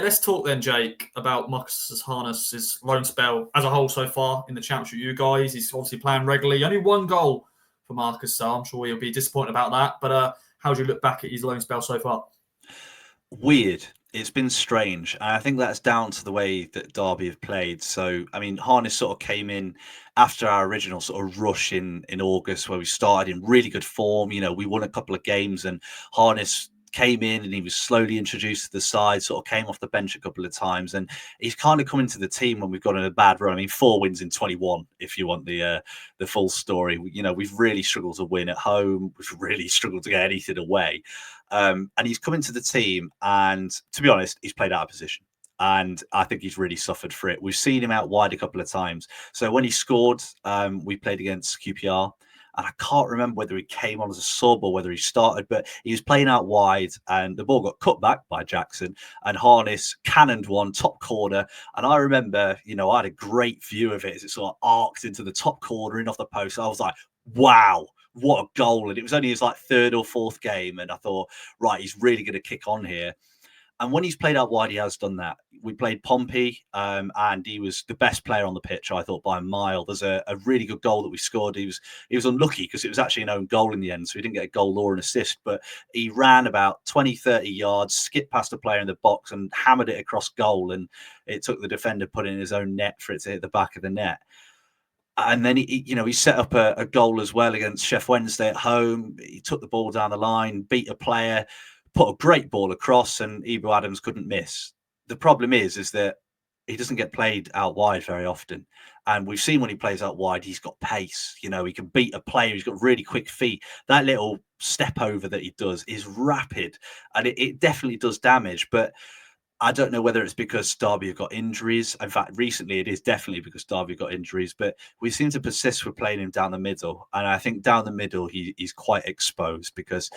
Let's talk then, Jake, about Marcus Harness's loan spell as a whole so far in the championship. You guys, he's obviously playing regularly. Only one goal for Marcus, so I'm sure he'll be disappointed about that. But how do you look back at his loan spell so far? Weird. It's been strange. And I think that's down to the way that Derby have played. So, I mean, Harness sort of came in after our original sort of rush in August, where we started in really good form. You know, we won a couple of games, and Harness came in and he was slowly introduced to the side, sort of came off the bench a couple of times. And he's kind of come into the team when we've got in a bad run. I mean, 4 wins in 21, if you want the full story. You know, we've really struggled to win at home. We've really struggled to get anything away. And he's come into the team, and to be honest, he's played out of position. And I think he's really suffered for it. We've seen him out wide a couple of times. So when he scored, we played against QPR. And I can't remember whether he came on as a sub or whether he started, but he was playing out wide and the ball got cut back by Jackson and Harness cannoned one top corner. And I remember, you know, I had a great view of it as it sort of arced into the top corner in off the post. I was like, wow, what a goal. And it was only his like third or fourth game. And I thought, right, he's really going to kick on here. And when he's played out wide, he has done that. We played Pompey, and he was the best player on the pitch, I thought, by a mile. There's a really good goal that we scored. He was unlucky because it was actually an own goal in the end, so he didn't get a goal or an assist. But he ran about 20, 30 yards, skipped past a player in the box and hammered it across goal. And it took the defender putting in his own net for it to hit the back of the net. And then he set up a goal as well against Sheff Wednesday at home. He took the ball down the line, beat a player, put a great ball across, and Ebou Adams couldn't miss. The problem is that he doesn't get played out wide very often. And we've seen when he plays out wide, he's got pace. You know, he can beat a player. He's got really quick feet. That little step over that he does is rapid, and it definitely does damage. But I don't know whether it's because Derby have got injuries. In fact, recently it is definitely because Derby have got injuries, but we seem to persist with playing him down the middle. And I think down the middle, he's quite exposed because,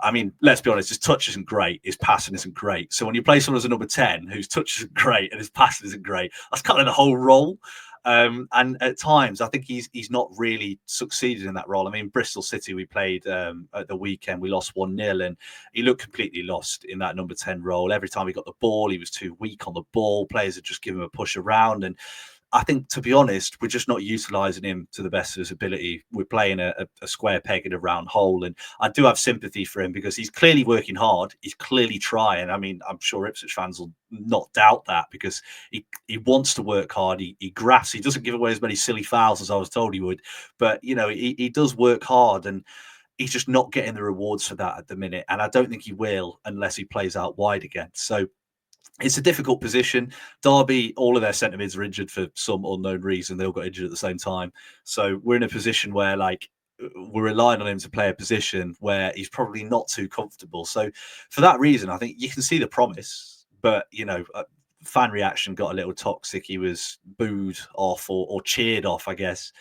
I mean, let's be honest, his touch isn't great. His passing isn't great. So when you play someone as a number 10 whose touch isn't great and his passing isn't great, that's kind of the whole role. And at times, I think he's not really succeeded in that role. I mean, Bristol City, we played at the weekend, we lost 1-0, and he looked completely lost in that number 10 role. Every time he got the ball, he was too weak on the ball. Players had just given him a push around. And I think, to be honest, we're just not utilising him to the best of his ability. We're playing a square peg in a round hole. And I do have sympathy for him because he's clearly working hard. He's clearly trying. I mean, I'm sure Ipswich fans will not doubt that because he wants to work hard. He grasps. He doesn't give away as many silly fouls as I was told he would. But, you know, he does work hard, and he's just not getting the rewards for that at the minute. And I don't think he will unless he plays out wide again. So it's a difficult position. Derby, all of their centre mids are injured for some unknown reason. They all got injured at the same time. So we're in a position where, like, we're relying on him to play a position where he's probably not too comfortable. So for that reason, I think you can see the promise. But, you know, fan reaction got a little toxic. He was booed off or cheered off, I guess,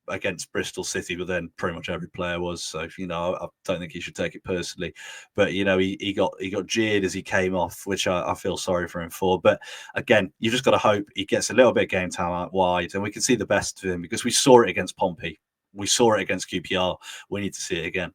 against Bristol City, but then pretty much every player was. So, you know, I don't think he should take it personally. But, you know, he got jeered as he came off, which I feel sorry for him for. But again, you've just got to hope he gets a little bit of game time out wide, and we can see the best of him because we saw it against Pompey. We saw it against QPR. We need to see it again.